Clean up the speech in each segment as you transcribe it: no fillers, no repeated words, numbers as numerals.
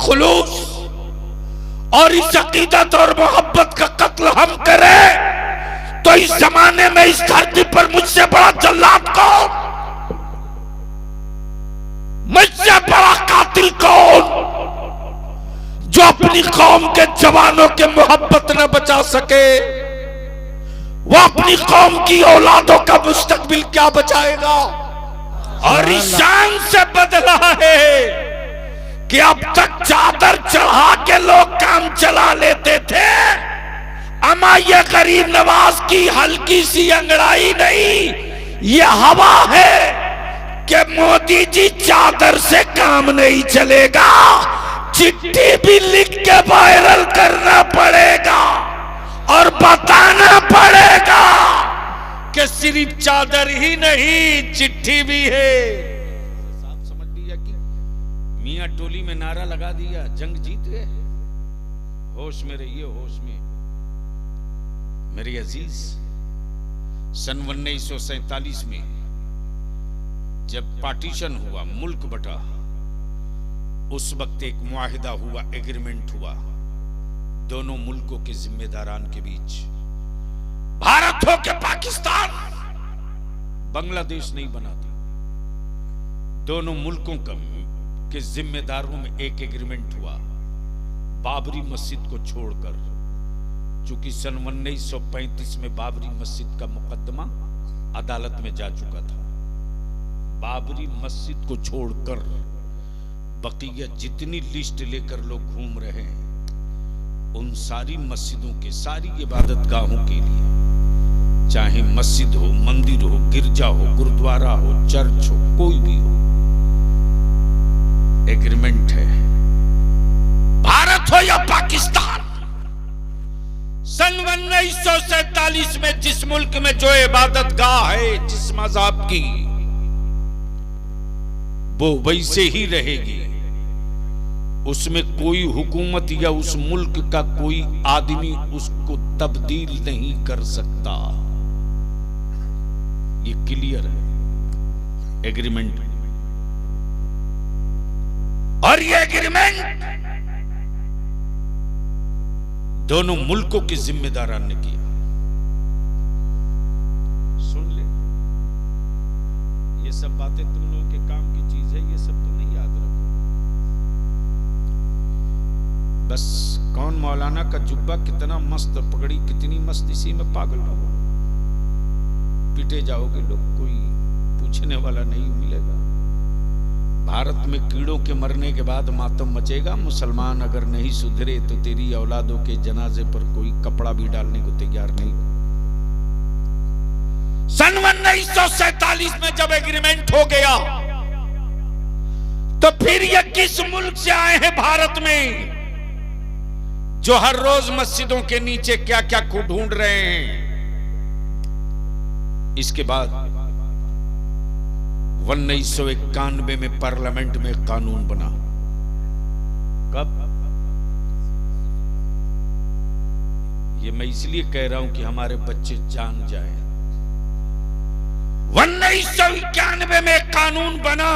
खुलूस और इस अकीदत और मोहब्बत का कत्ल हम करें तो इस जमाने में इस धरती पर मुझसे बड़ा जल्लाद कौन, मुझसे बड़ा कातिल कौन, जो अपनी कौम के जवानों के मोहब्बत न बचा सके, वो अपनी कौम की औलादों का मुस्तकबिल क्या बचाएगा। और इस शान से बदला है कि अब तक चादर चढ़ा के लोग काम चला लेते थे, अमा ये गरीब नवाज की हल्की सी अंगड़ाई नहीं, ये हवा है कि मोदी जी चादर से काम नहीं चलेगा, चिट्ठी भी लिख के वायरल करना पड़ेगा और बताना पड़ेगा कि सिर्फ चादर ही नहीं चिट्ठी भी है। साहब समझ लिया कि मियां टोली में नारा लगा दिया, जंग जीत गए। होश में रहिए, होश में। मेरे अजीज, सन 1947 में जब पार्टीशन हुआ, मुल्क बटा, उस वक्त एक मुआहिदा हुआ, एग्रीमेंट हुआ दोनों मुल्कों के जिम्मेदारान के बीच। भारत हो के पाकिस्तान, बांग्लादेश नहीं बना था, दोनों मुल्कों के जिम्मेदारों में एक एग्रीमेंट हुआ बाबरी मस्जिद को छोड़कर। चूंकि सन 1935 में बाबरी मस्जिद का मुकदमा अदालत में जा चुका था, बाबरी मस्जिद को छोड़कर बकिया जितनी लिस्ट लेकर लोग घूम रहे हैं, उन सारी मस्जिदों के, सारी इबादत गाहों के लिए, चाहे मस्जिद हो, मंदिर हो, गिरजा हो, गुरुद्वारा हो, चर्च हो, कोई भी हो, एग्रीमेंट है। भारत हो या पाकिस्तान, सन 1947 में जिस मुल्क में जो इबादत गाह है, जिस मज़हब की, वो वैसे ही रहेगी। उसमें कोई हुकूमत या उस मुल्क का कोई आदमी उसको तब्दील नहीं कर सकता। ये क्लियर है एग्रीमेंट। और ये एग्रीमेंट दोनों मुल्कों के जिम्मेदारान ने किया। सुन ले, ये सब बातें तुम लोगों के काम की चीज है, ये सब तो नहीं याद रखो। बस कौन मौलाना का जुब्बा कितना मस्त, पगड़ी कितनी मस्त, इसी में पागल रहो, पिटे जाओगे लोग, कोई पूछने वाला नहीं मिलेगा। भारत में कीड़ों के मरने के बाद मातम मचेगा। मुसलमान अगर नहीं सुधरे तो तेरी औलादों के जनाजे पर कोई कपड़ा भी डालने को तैयार नहीं। सन 1947 में जब एग्रीमेंट हो गया तो फिर ये किस मुल्क से आए हैं भारत में, जो हर रोज मस्जिदों के नीचे क्या क्या ढूंढ रहे हैं। इसके बाद 1991 में पार्लियामेंट में कानून बना। कब? ये मैं इसलिए कह रहा हूं कि हमारे बच्चे जान जाएं। 1991 में कानून बना,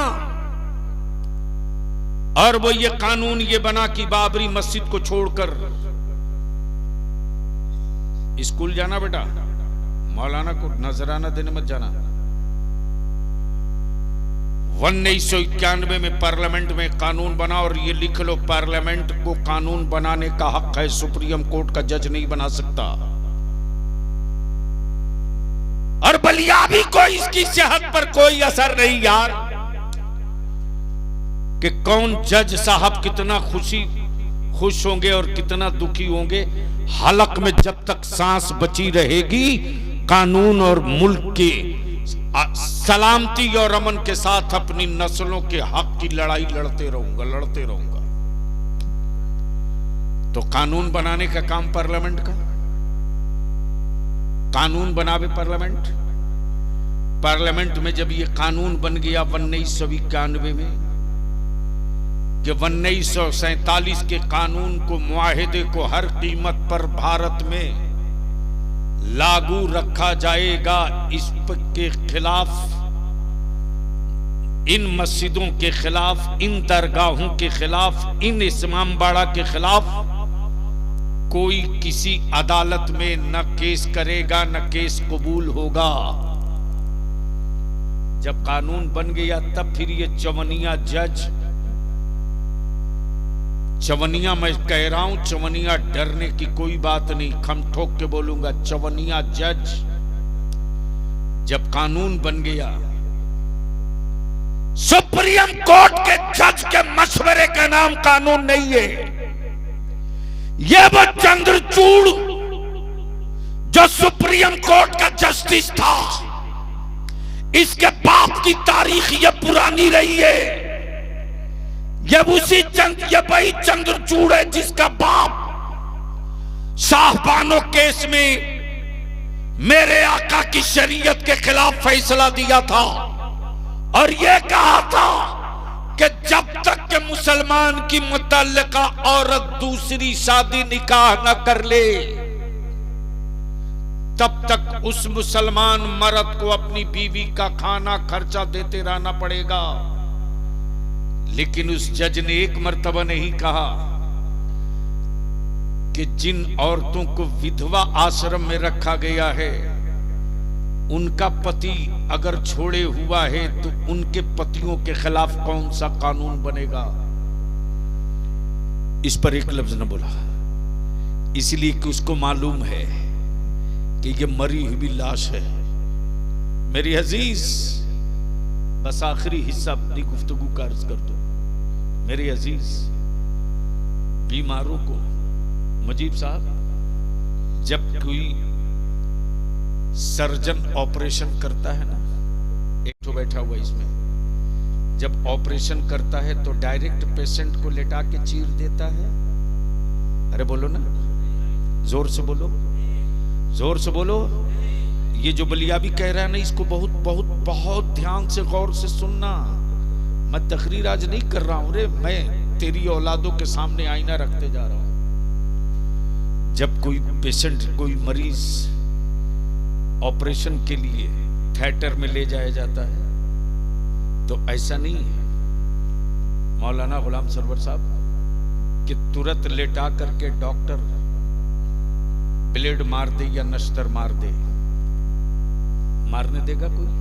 और वो ये कानून ये बना कि बाबरी मस्जिद को छोड़कर स्कूल जाना बेटा, मौलाना को नजराना देने मत जाना। 1991 में पार्लियामेंट में कानून बना, और ये लिख लो, पार्लियामेंट को कानून बनाने का हक है, सुप्रीम कोर्ट का जज नहीं बना सकता। और बलियाबी को इसकी सेहत पर कोई असर नहीं यार, कि कौन जज साहब कितना खुश होंगे और कितना दुखी होंगे। हलक में जब तक सांस बची रहेगी, कानून और मुल्क की सलामती और अमन के साथ अपनी नस्लों के हक की लड़ाई लड़ते रहूंगा। तो कानून बनाने का काम पार्लियामेंट का, कानून बनावे पार्लियामेंट में जब ये कानून बन गया 1991 में, कि 1947 के कानून को, मुआहिदे को हर कीमत पर भारत में लागू रखा जाएगा, इस के खिलाफ इन मस्जिदों के खिलाफ, इन दरगाहों के खिलाफ, इन इमामबाड़ा के खिलाफ कोई किसी अदालत में न केस करेगा, न केस कबूल होगा। जब कानून बन गया तब फिर ये चवनिया जज, चवनिया मैं कह रहा हूं, चवनिया डरने की कोई बात नहीं, खम ठोक के बोलूंगा, चवनिया जज जब कानून बन गया, सुप्रीम कोर्ट के जज के मशवरे का नाम कानून नहीं है। यह वो चंद्रचूड़ जो सुप्रीम कोर्ट का जस्टिस था, इसके बाप की तारीख ये पुरानी रही है। ये वही चंद्रचूड़ है जिसका बाप शाहबानो केस में मेरे आका की शरीयत के खिलाफ फैसला दिया था और यह कहा था कि जब तक के मुसलमान की मुतल्लिका औरत दूसरी शादी निकाह न कर ले, तब तक उस मुसलमान मर्द को अपनी बीवी का खाना खर्चा देते रहना पड़ेगा। लेकिन उस जज ने एक मर्तबा नहीं कहा कि जिन औरतों को विधवा आश्रम में रखा गया है, उनका पति अगर छोड़े हुआ है तो उनके पतियों के खिलाफ कौन सा कानून बनेगा। इस पर एक लफ्ज न बोला, इसलिए कि उसको मालूम है कि ये मरी हुई लाश है। मेरी अजीज, बस आखिरी हिस्सा अपनी गुफ्तगू का अर्ज कर दो। मेरे अजीज, बीमारों को, मुजीब साहब, जब कोई सर्जन ऑपरेशन करता है ना, एक तो बैठा हुआ इसमें, जब ऑपरेशन करता है तो डायरेक्ट पेशेंट को लेटा के चीर देता है। अरे बोलो ना, जोर से बोलो, जोर से बोलो। ये जो बलियाबी कह रहा है ना, इसको बहुत बहुत बहुत ध्यान से गौर से सुनना। मैं तकरीर आज नहीं कर रहा हूं रे, मैं तेरी औलादों के सामने आईना रखते जा रहा हूं। जब कोई पेशेंट, कोई मरीज ऑपरेशन के लिए थिएटर में ले जाया जाता है तो ऐसा नहीं है मौलाना गुलाम सरवर साहब कि तुरंत लेटा करके डॉक्टर ब्लेड मार दे या नश्तर मार दे। मारने देगा कोई?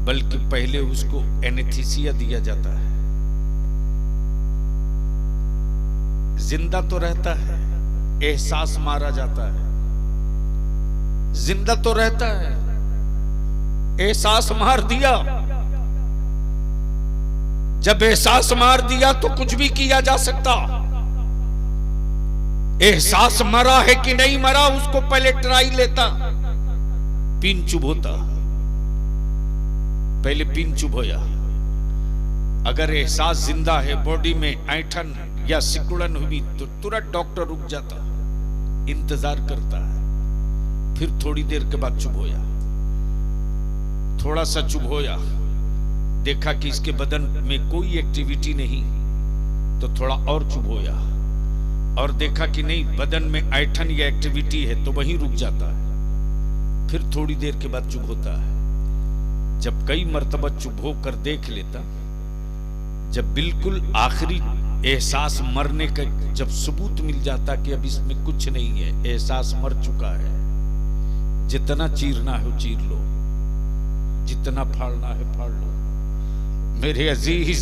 बल्कि पहले उसको एनेस्थीसिया दिया जाता है। जिंदा तो रहता है, एहसास मारा जाता है। जिंदा तो रहता है, एहसास मार दिया। जब एहसास मार दिया तो कुछ भी किया जा सकता। एहसास मरा है कि नहीं मरा उसको पहले ट्राई लेता, पिन चुभ होता, पहले पिन चुभ होया। अगर एहसास जिंदा है, बॉडी में ऐंठन या सिकुड़न हुई तो तुरंत डॉक्टर रुक जाता, इंतजार करता है। फिर थोड़ी देर के बाद चुभ होया, थोड़ा सा चुभ होया, देखा कि इसके बदन में कोई एक्टिविटी नहीं तो थोड़ा और चुभ होया, और देखा कि नहीं बदन में ऐंठन या एक्टिविटी है तो वहीं रुक जाता है। फिर थोड़ी देर के बाद चुभ होता है। जब कई मर्तबा चुभ होकर देख लेता, जब बिल्कुल आखिरी एहसास मरने का जब सबूत मिल जाता कि अब इसमें कुछ नहीं है, एहसास मर चुका है, जितना चीरना है चीर लो, जितना फाड़ना है फाड़ लो। मेरे अजीज,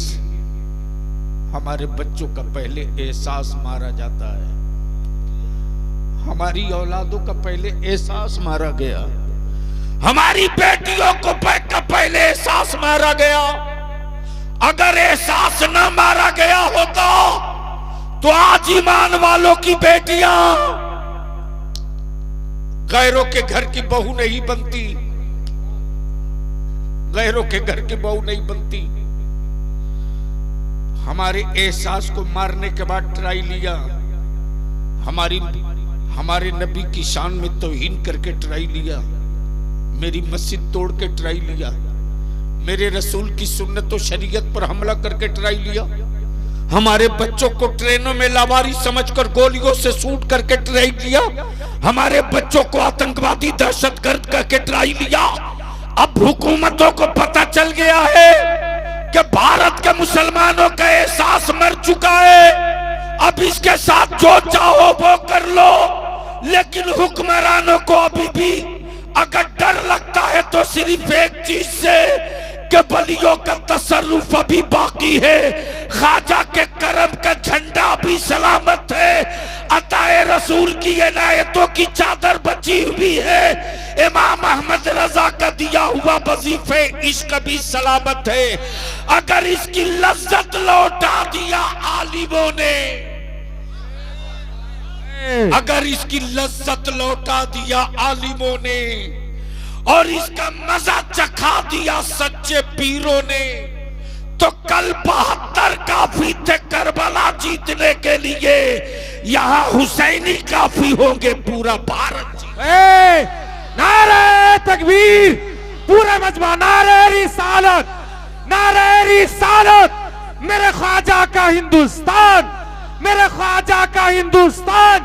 हमारे बच्चों का पहले एहसास मारा जाता है, हमारी औलादों का पहले एहसास मारा गया, हमारी बेटियों को पहले एहसास मारा गया। अगर एहसास न मारा गया होता तो आज ईमान वालों की बेटियां गैरों के घर की बहू नहीं बनती, गैरों के घर की बहू नहीं बनती। हमारे एहसास को मारने के बाद ट्राई लिया, हमारे नबी की शान में तौहीन करके ट्राई लिया, मेरी मस्जिद तोड़ के ट्राई लिया, मेरे रसूल की सुन्नत और शरीयत पर हमला करके ट्राई लिया, हमारे बच्चों को ट्रेनों में लावारी समझकर गोलियों से शूट करके ट्राई किया, हमारे बच्चों को आतंकवादी दहशतगर्द करके ट्राई लिया, अब हुकूमतों को पता चल गया है कि भारत के मुसलमानों का एहसास मर चुका है। अब इसके साथ जो चाहो वो कर लो, लेकिन हुक्मरानों को अभी भी अगर डर लगता है तो सिर्फ एक चीज से कि बलियों का तसर्रुफ अभी बाकी है, ख्वाजा के करम का झंडा भी सलामत है, अताए रसूल की इनायतों की चादर बची हुई है, इमाम अहमद रजा का दिया हुआ वजीफे इश्क भी सलामत है। अगर इसकी लज्जत लौटा दिया आलिमों ने, अगर इसकी लज्जत लौटा दिया आलिमों ने और इसका मजा चखा दिया सच्चे पीरों ने, तो कल 72 काफी थे करबला जीतने के लिए, यहां हुसैनी काफी होंगे पूरा भारत। नारे तकबीर, पूरे मजमा नारे रिसालत, नारे रिसालत। मेरे ख्वाजा का हिंदुस्तान, मेरे ख्वाजा का हिंदुस्तान।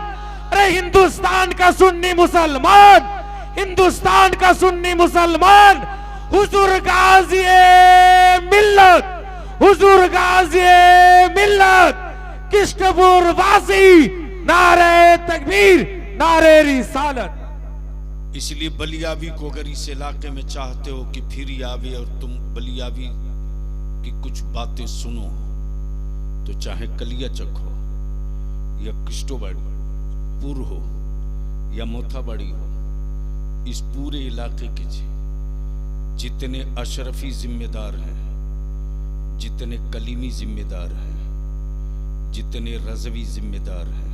अरे हिंदुस्तान का सुन्नी मुसलमान, हिंदुस्तान का सुन्नी मुसलमान, हुजूर गाज़ी-ए मिल्लत, हुजूर गाज़ी-ए मिल्लत, किश्तपुर वासी, नारे तकबीर, नारे रिसालत। इसलिए बलियावी को अगर इस इलाके में चाहते हो कि फिर आवे और तुम बलियावी की कुछ बातें सुनो, तो चाहे कलिया चक हो या किश्तोपुर हो या मोथाबाड़ी हो, इस पूरे इलाके के जितने अशरफी जिम्मेदार हैं, जितने कलीमी जिम्मेदार हैं, जितने रज़वी जिम्मेदार हैं,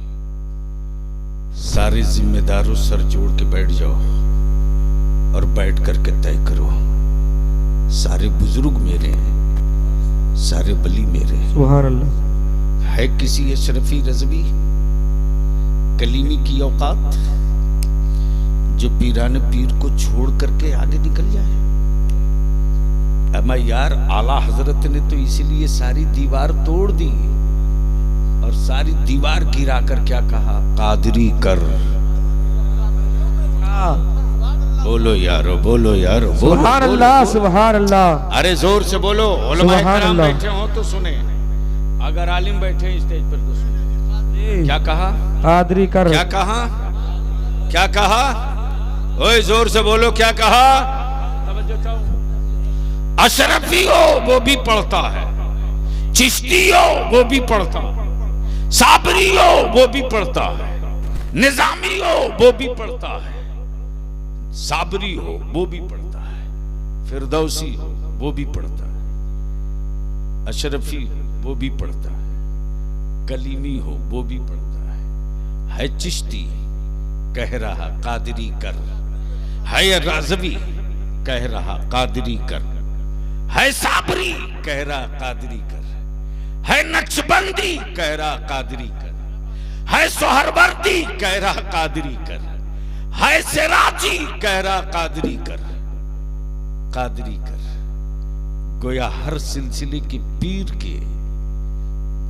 सारे जिम्मेदारों सर जोड़ के बैठ जाओ और बैठ करके तय करो, सारे बुजुर्ग मेरे हैं, सारे बली मेरे हैं। सुभान अल्लाह। है किसी अशरफी रज़वी कलीमी की औकात जो पीराने पीर को छोड़ करके आगे निकल जाए? अमा यार, आला हजरत ने तो इसीलिए सारी दीवार तोड़ दी और सारी दीवार गिरा कर क्या कहा? कादरी कर। बोलो यारो, बोलो यारो, सुभान अल्लाह, सुभान अल्लाह। अरे जोर से बोलो। उलमा इकराम बैठे हो तो सुने, अगर आलिम बैठे स्टेज पर तो सुने। क्या कहा? कादरी कर। क्या कहा? क्या कहा? ओए जोर से बोलो, क्या कहा? अशरफी हो वो भी पढ़ता है, चिश्ती हो वो भी पढ़ता है, साबरी हो वो भी पढ़ता है, निजामी हो वो भी पढ़ता है, साबरी हो वो भी पढ़ता है, फिरदौसी हो वो भी पढ़ता है, अशरफी हो वो भी पढ़ता है, कलीमी हो वो भी पढ़ता है चिश्ती कह रहा कादरी कर, है राज़वी कह रहा कादरी कर, है साबरी कह रहा कादरी कर, है नक्शबंदी कह रहा कादरी कर, है सोहरवर्दी कह रहा कादरी कर, है सिराजी कह रहा कादरी कर, कादरी कर। गोया हर सिलसिले के पीर के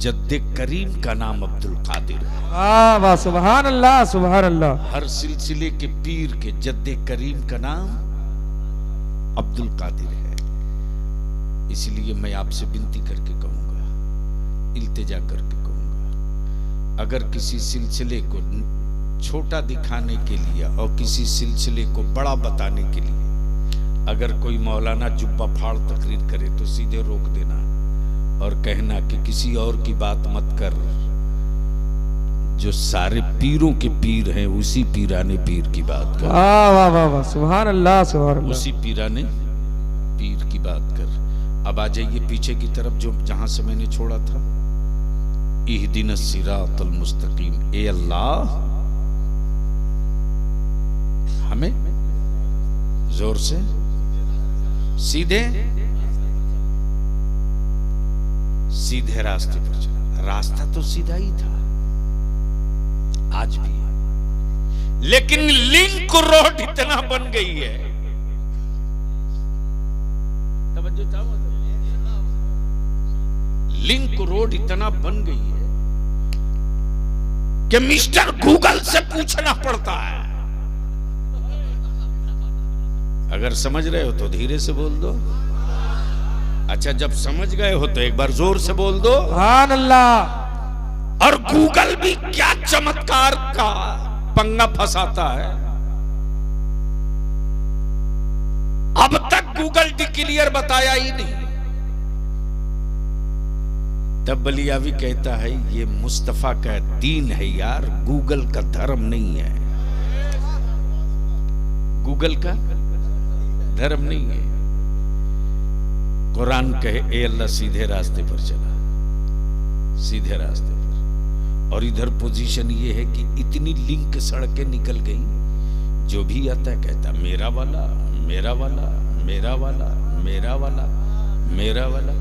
जद्दे करीम का नाम अब्दुल कादिर है। वाह वाह, सुभान अल्लाह, सुभान अल्लाह। हर सिलसिले के पीर के जद्दे करीम का नाम अब्दुल कादिर है। इसलिए मैं आपसे विनती करके कहूंगा, इल्तिजा करके कहूंगा, अगर किसी सिलसिले को छोटा दिखाने के लिए और किसी सिलसिले को बड़ा बताने के लिए अगर कोई मौलाना जुब्बा फाड़ तकरीर करे तो सीधे रोक देना और कहना कि किसी और की बात मत कर, जो सारे पीरों के पीर हैं उसी पीराने पीर की बात कर। वाह वाह वाह वाह, सुभान अल्लाह, सुभान अल्लाह। उसी पीराने पीर की बात कर। अब आ जाइए पीछे की तरफ, जो जहां से मैंने छोड़ा था। इहदिनस सिरातल मुस्तकीम, ए अल्लाह हमें जोर से सीधे सीधे रास्ते पर चला। रास्ता तो सीधा ही था, आज भी है, लेकिन लिंक रोड इतना बन गई है, तवज्जो चाहो, लिंक रोड इतना बन गई है कि मिस्टर गूगल से पूछना पड़ता है। अगर समझ रहे हो तो धीरे से बोल दो। अच्छा, जब समझ गए हो तो एक बार जोर से बोल दो सुभान अल्लाह। और गूगल भी क्या चमत्कार का पंगा फंसाता है। अब तक गूगल डिक्लेयर बताया ही नहीं। तब बलियावी कहता है ये मुस्तफा का दीन है यार, गूगल का धर्म नहीं है। गूगल का धर्म नहीं है। कुरान कहे ए अल्लाह सीधे रास्ते पर चला, सीधे रास्ते पर। और इधर पोजीशन ये है कि इतनी लिंक सड़कें निकल गई, जो भी आता है कहता मेरा वाला, मेरा वाला, मेरा वाला, मेरा वाला, मेरा वाला।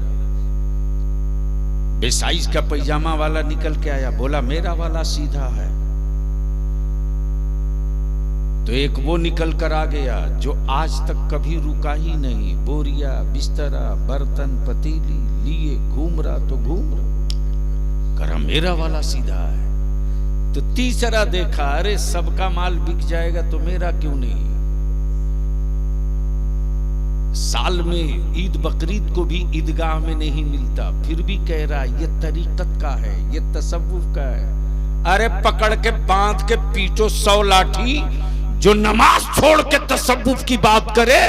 बेसाइज का पैजामा वाला निकल के आया, बोला मेरा वाला सीधा है। तो एक वो निकल कर आ गया जो आज तक कभी रुका ही नहीं, बोरिया बिस्तरा बर्तन पतीली लिए घूम रहा तो घूम रहा, करा मेरा वाला सीधा है। तो तीसरा देखा, अरे सबका माल बिक जाएगा तो मेरा क्यों नहीं। साल में ईद बकरीद को भी ईदगाह में नहीं मिलता, फिर भी कह रहा ये तरीकत का है, ये तसव्वुफ का है। अरे पकड़ के बांध के पीटो 100 लाठी, जो नमाज छोड़ के तसव्वुफ की बात करे,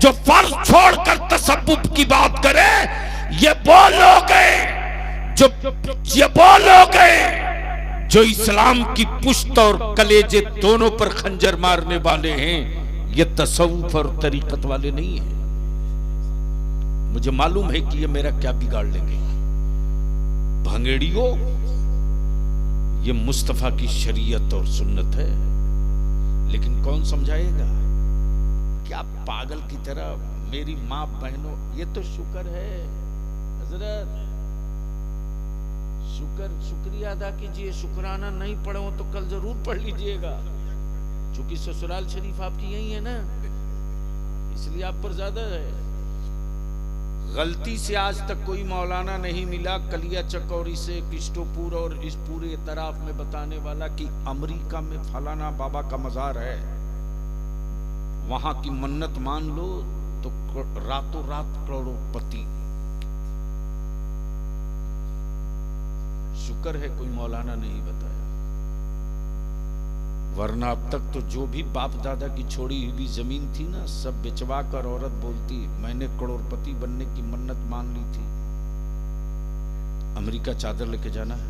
जो फर्ज छोड़कर तसव्वुफ की बात करे, ये बोलोगे जो इस्लाम की पुश्त और कलेजे दोनों पर खंजर मारने वाले हैं, ये तसव्वुफ और तरीकत वाले नहीं है। मुझे मालूम है कि ये मेरा क्या बिगाड़ लेंगे। भंगेड़ियों, ये मुस्तफा की शरीयत और सुन्नत है, लेकिन कौन समझाएगा। क्या पागल की तरह मेरी माँ बहनों, ये तो शुक्र है हजरत, शुक्रिया अदा कीजिए। शुक्राना नहीं पढ़े हो तो कल जरूर पढ़ लीजिएगा, क्योंकि ससुराल शरीफ आपकी यही है ना, इसलिए आप पर ज्यादा है। गलती से आज तक कोई मौलाना नहीं मिला कलिया चकौरी से किस्टोपुर और इस पूरे इतराफ में बताने वाला कि अमेरिका में फलाना बाबा का मजार है, वहां की मन्नत मान लो तो रातों रात करोड़पति। शुक्र है कोई मौलाना नहीं बताया, वरना अब तक तो जो भी बाप दादा की छोड़ी हुई जमीन थी ना, सब बेचवा कर औरत बोलती मैंने करोड़पति बनने की मन्नत मान ली थी। अमेरिका चादर लेके जाना है।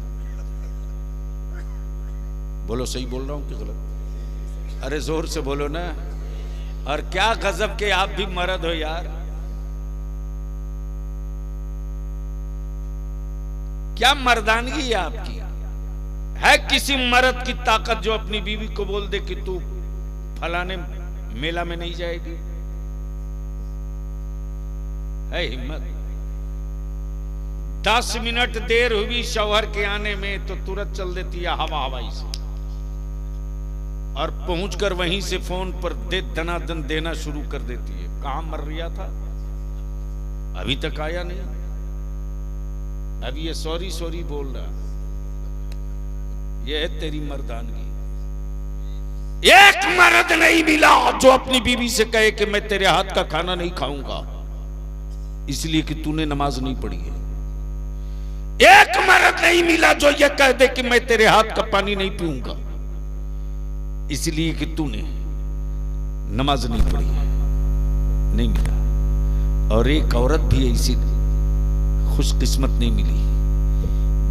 बोलो सही बोल रहा हूं कि गलत? अरे जोर से बोलो ना। और क्या गजब के आप भी मर्द हो यार, क्या मर्दानगी है आपकी। है किसी मर्द की ताकत जो अपनी बीवी को बोल दे कि तू फलाने मेला में नहीं जाएगी? है हिम्मत? 10 मिनट देर हुई शौहर के आने में तो तुरंत चल देती है हवाई से, और पहुंचकर वहीं से फोन पर दनादन देना शुरू कर देती है। कहां मर रिया था, अभी तक आया नहीं, अभी ये सॉरी सॉरी बोल रहा। ये है तेरी मर्दानगी। एक मर्द नहीं मिला जो अपनी बीवी से कहे कि मैं तेरे हाथ का खाना नहीं खाऊंगा इसलिए कि तूने नमाज नहीं पढ़ी है। एक मर्द नहीं मिला जो ये कह दे कि मैं तेरे हाथ का पानी नहीं पीऊंगा इसलिए कि तूने नमाज नहीं पढ़ी है। नहीं मिला। और एक औरत भी ऐसी खुशकिस्मत नहीं मिली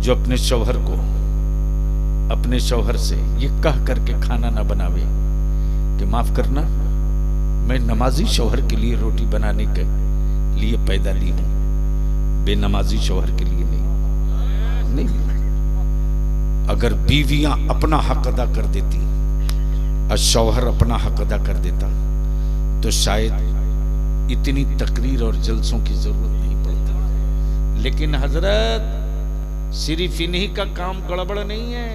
जो अपने शौहर को, अपने शौहर से ये कह करके खाना ना बनावे कि माफ करना मैं नमाजी शौहर के लिए रोटी बनाने के लिए पैदा ली हूं, बेनमाजी शौहर के लिए नहीं। अगर बीवियां अपना हक अदा कर देती और शौहर अपना हक अदा कर देता तो शायद इतनी तकरीर और जलसों की जरूरत नहीं पड़ती। लेकिन हजरत सिर्फ इन्हीं का काम गड़बड़ नहीं है,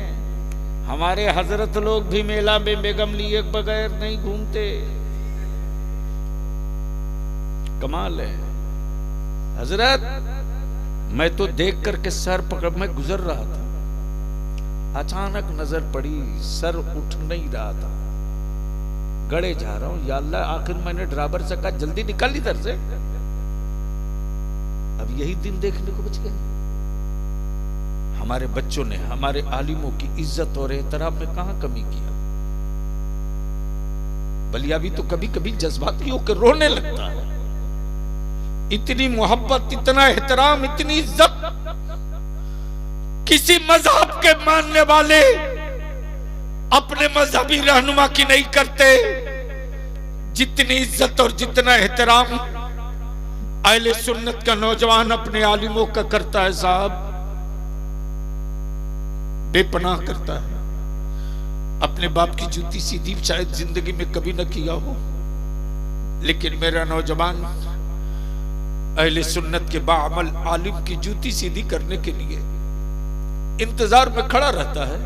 हमारे हजरत लोग भी मेला में बेगम लिए बगैर नहीं घूमते। कमाल है हजरत। मैं तो देख करके सर पकड़ मैं गुजर रहा था, अचानक नजर पड़ी, सर उठ नहीं रहा था, गड़े जा रहा हूं, या अल्लाह आखिर मैंने ड्राइवर से कहा जल्दी निकल इधर से, अब यही दिन देखने को बच गए। हमारे बच्चों ने हमारे आलिमों की इज्जत और एहतराम में कहां कमी किया। बलिया भी तो कभी कभी जज्बाती होकर रोने लगता है। इतनी मोहब्बत, इतना एहतराम, इतनी इज्जत किसी मजहब के मानने वाले अपने मजहबी रहनुमा की नहीं करते, जितनी इज्जत और जितना एहतराम अहले सुन्नत का नौजवान अपने आलिमों का करता है साहब, बेपनाह करता है। अपने बाप की जूती सीधी शायद जिंदगी में कभी न किया हो, लेकिन मेरा नौजवान अहले सुन्नत के बाअमल आलिम की जूती सीधी करने के लिए इंतजार में खड़ा रहता है,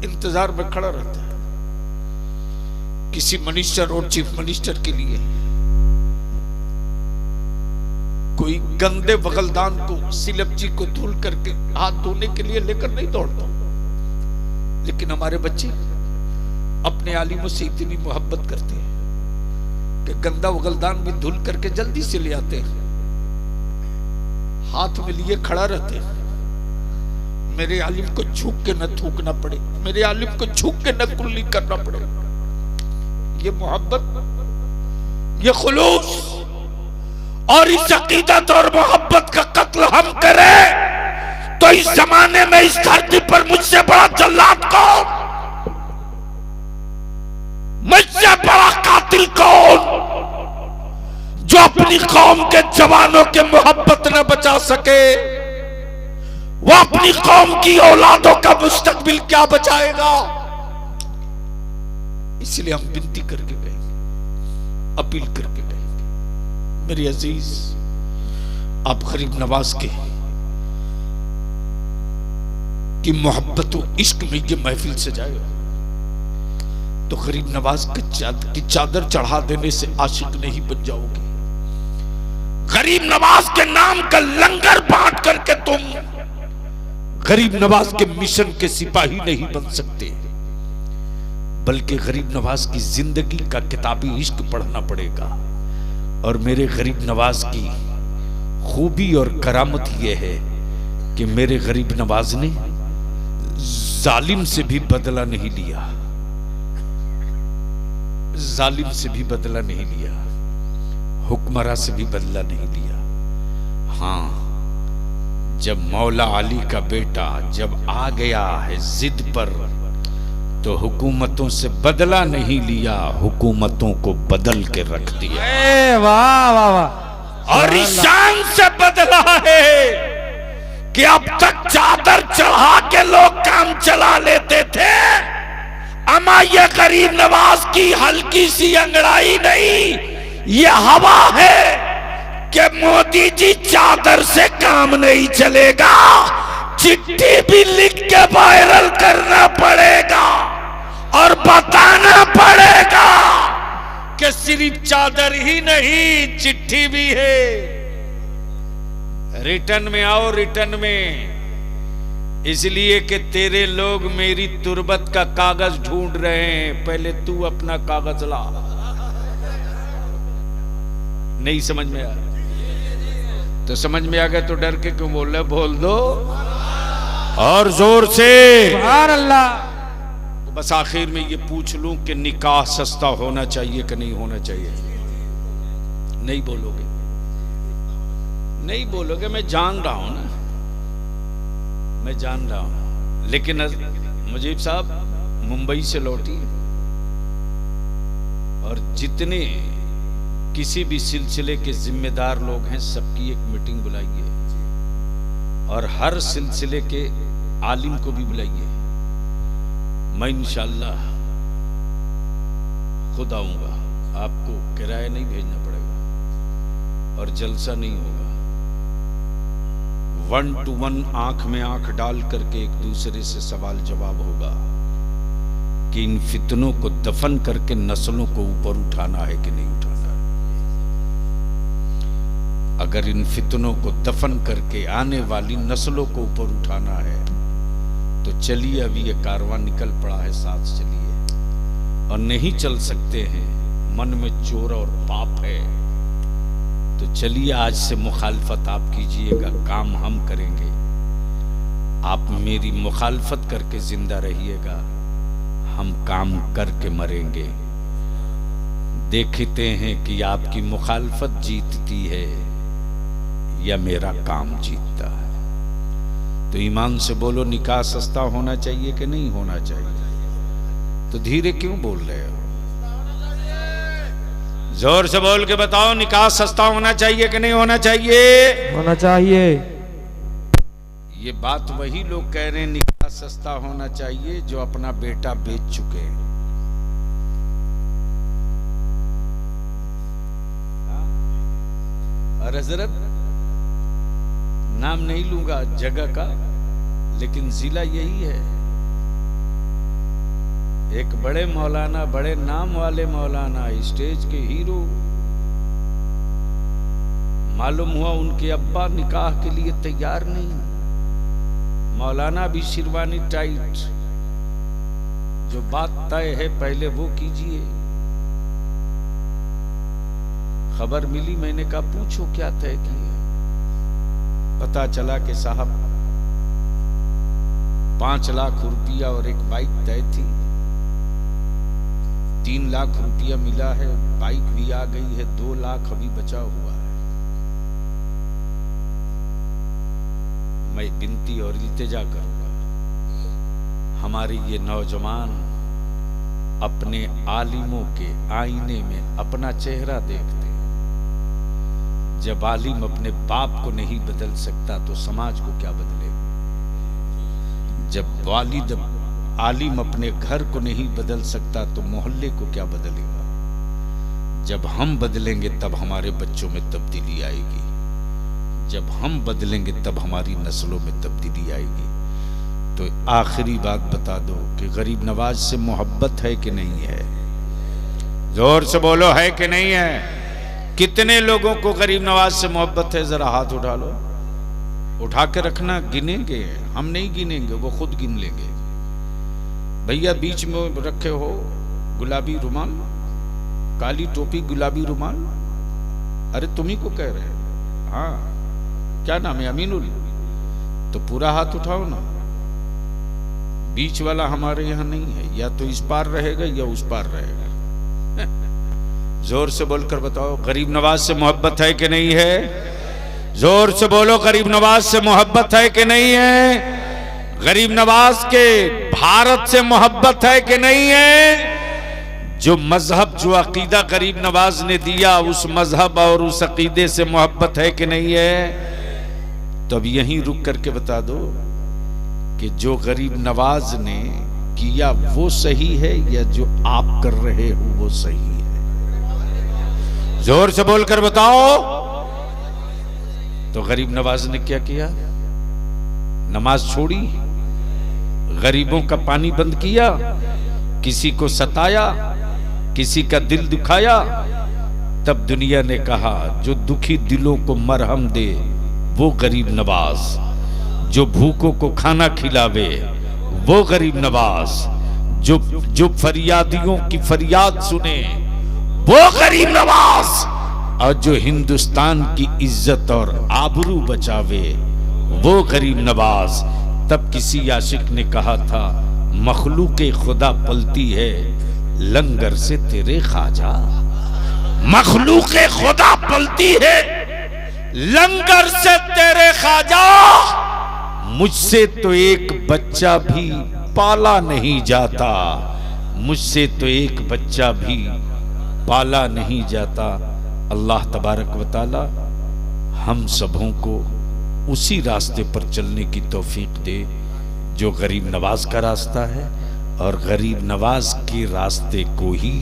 इंतजार में खड़ा रहता है। किसी मिनिस्टर और चीफ मिनिस्टर के लिए कोई गंदे बगलदान को, सिलपची को धूल करके हाथ धोने के लिए लेकर नहीं दौड़ता, लेकिन हमारे बच्चे अपने आलिमों से इतनी मोहब्बत करते हैं कि गंदा बगलदान भी धुल करके जल्दी से ले आते हैं, हाथ में लिए खड़ा रहते हैं। मेरे आलिम को झुक के न थूकना पड़े, मेरे आलिम को झुक के न कुल्ली करना पड़े। ये मोहब्बत, ये खुलूस और इस अकीदत और मोहब्बत का कत्ल हम करें तो इस जमाने में इस धरती पर मुझसे बड़ा जल्लाद कौन, मुझसे बड़ा कातिल कौन, जो अपनी कौम के जवानों के मोहब्बत न बचा सके, वो अपनी कौम की औलादों का मुस्तकबिल क्या बचाएगा। इसलिए हम विनती करके गएंगे, अपील करके गएंगे। मेरे अजीज, आप गरीब नवाज की मोहब्बत और इश्क में ये महफिल सजाए तो गरीब नवाज की चादर चढ़ा देने से आशिक नहीं बन जाओगे। गरीब नवाज के नाम का लंगर बांट करके तुम गरीब नवाज के मिशन के सिपाही नहीं बन सकते, बल्कि गरीब नवाज की जिंदगी का किताबी इश्क पढ़ना पड़ेगा। और मेरे गरीब नवाज की खूबी और करामत यह है कि मेरे गरीब नवाज ने जालिम से भी बदला नहीं लिया, जालिम से भी बदला नहीं लिया, हुक्मरान से भी बदला नहीं लिया। हाँ, जब मौला अली का बेटा जब आ गया है जिद पर, तो हुकूमतों से बदला नहीं लिया, हुकूमतों को बदल के रख दिया। वाह वाह वाह। और ईशान से बदला है कि अब तक चादर चढ़ा के लोग काम चला लेते थे, अमा ये गरीब नवाज की हल्की सी अंगड़ाई नहीं, ये हवा है कि मोदी जी चादर से काम नहीं चलेगा, चिट्ठी भी लिख के वायरल करना पड़ेगा और बताना पड़ेगा कि सिर्फ चादर ही नहीं, चिट्ठी भी है। रिटर्न में आओ, रिटर्न में, इसलिए कि तेरे लोग मेरी तुरबत का कागज ढूंढ रहे हैं, पहले तू अपना कागज ला। नहीं समझ में आ तो समझ में आ गया तो डर के क्यों बोल रहे? बोल दो और जोर से सुभान अल्लाह। तो बस आखिर में ये पूछ लूं कि निकाह सस्ता होना चाहिए कि नहीं होना चाहिए? नहीं बोलोगे, नहीं बोलोगे, मैं जान रहा हूं ना, मैं जान रहा हूं। लेकिन मुजीब साहब मुंबई से लौटी और जितने किसी भी सिलसिले के जिम्मेदार लोग हैं सबकी एक मीटिंग बुलाइए और हर सिलसिले के आलिम को भी बुलाइए। मैं इंशाअल्लाह खुद आऊंगा, आपको किराया नहीं भेजना पड़ेगा और जलसा नहीं होगा, 1 to 1 आंख में आंख डाल करके एक दूसरे से सवाल जवाब होगा कि इन फितनों को दफन करके नस्लों को ऊपर उठाना है कि नहीं उठाना। अगर इन फितनों को दफन करके आने वाली नस्लों को ऊपर उठाना है तो चलिए, अभी ये कारवां निकल पड़ा है, साथ चलिए और नहीं चल सकते हैं, मन में चोर और पाप है, तो चलिए आज से मुखालफत आप कीजिएगा, काम हम करेंगे, आप मेरी मुखालफत करके जिंदा रहिएगा, हम काम करके मरेंगे। देखते हैं कि आपकी मुखालफत जीतती है या मेरा काम जीतता है। तो ईमान से बोलो, निकाह सस्ता होना चाहिए कि नहीं होना चाहिए? तो धीरे क्यों बोल रहे हो? जोर से बोल के बताओ, निकाह सस्ता होना चाहिए कि नहीं होना चाहिए? होना चाहिए। ये बात वही लोग कह रहे हैं निकाह सस्ता होना चाहिए जो अपना बेटा बेच चुके हैं। और हजरत, नाम नहीं लूंगा जगह का, लेकिन जिला यही है। एक बड़े मौलाना, बड़े नाम वाले मौलाना, स्टेज के हीरो, मालूम हुआ उनके अब्बा निकाह के लिए तैयार नहीं। मौलाना भी शेरवानी टाइट, जो बात तय है पहले वो कीजिए। खबर मिली, मैंने कहा पूछो क्या तय किया। पता चला कि साहब 5 लाख रुपया और एक बाइक तय थी, 3 लाख रुपया मिला है, बाइक भी आ गई है, 2 लाख अभी बचा हुआ है। मैं विनती और इल्तिजा करूंगा, हमारे ये नौजवान अपने आलिमों के आईने में अपना चेहरा देखते हैं। जब आलिम अपने बाप को नहीं बदल सकता तो समाज को क्या बदलेगा? जब वालिद आलिम अपने घर को नहीं बदल सकता तो मोहल्ले को क्या बदलेगा? जब हम बदलेंगे तब हमारे बच्चों में तब्दीली आएगी, जब हम बदलेंगे तब हमारी नस्लों में तब्दीली आएगी। तो आखिरी बात बता दो कि गरीब नवाज से मोहब्बत है कि नहीं है? जोर से बोलो, है कि नहीं है? कितने लोगों को गरीब नवाज से मोहब्बत है? जरा हाथ उठा लो, उठा के रखना, गिनेंगे, हम नहीं गिनेंगे, वो खुद गिन लेंगे। भैया बीच में रखे हो गुलाबी रुमाल, काली टोपी गुलाबी रुमाल, अरे तुम्ही को कह रहे हैं। हाँ, क्या नाम है? अमीनुल। तो पूरा हाथ उठाओ ना, बीच वाला हमारे यहाँ नहीं है, या तो इस पार रहेगा या उस पार रहेगा। जोर से बोलकर बताओ, गरीब नवाज से मोहब्बत है कि नहीं है? जोर से बोलो, गरीब नवाज से मोहब्बत है कि नहीं है? गरीब नवाज के भारत से मोहब्बत है कि नहीं है? जो मजहब, जो अकीदा गरीब नवाज ने दिया, उस मजहब और उस अकीदे से मोहब्बत है कि नहीं है? तो अब यहीं रुक करके बता दो कि जो गरीब नवाज ने किया वो सही है या जो आप कर रहे हो वो सही है? जोर से बोलकर बताओ। तो गरीब नवाज ने क्या किया? नमाज छोड़ी, गरीबों का पानी बंद किया, किसी को सताया, किसी का दिल दुखाया। तब दुनिया ने कहा जो दुखी दिलों को मरहम दे वो गरीब नवाज, जो भूखों को खाना खिलावे वो गरीब नवाज, जो फरियादियों की फरियाद सुने वो गरीब नवाज, और जो हिंदुस्तान की इज्जत और आबरू बचावे वो गरीब नवाज। तब किसी आशिक ने कहा था, मखलूके खुदा पलती है लंगर से तेरे ख्वाजा। मखलूके खुदा पलती है लंगर से तेरे ख्वाजा। मुझसे तो एक बच्चा भी पाला नहीं जाता, मुझसे तो एक बच्चा भी पाला नहीं जाता। अल्लाह तबारक व तआला हम सबों को उसी रास्ते पर चलने की तौफीक दे जो गरीब नवाज का रास्ता है, और गरीब नवाज के रास्ते को ही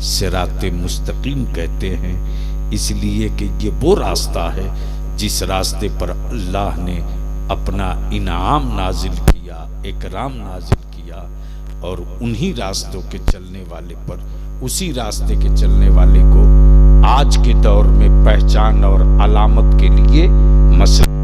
सिराते मुस्तकीम कहते हैं, इसलिए कि ये वो रास्ता है जिस रास्ते पर अल्लाह ने अपना इनाम नाजिल किया, इकराम नाजिल किया, और उन्हीं रास्तों के चलने वाले पर, उसी रास्ते के चलने वाले को आज के दौर में पहचान और अलामत के लिए मसला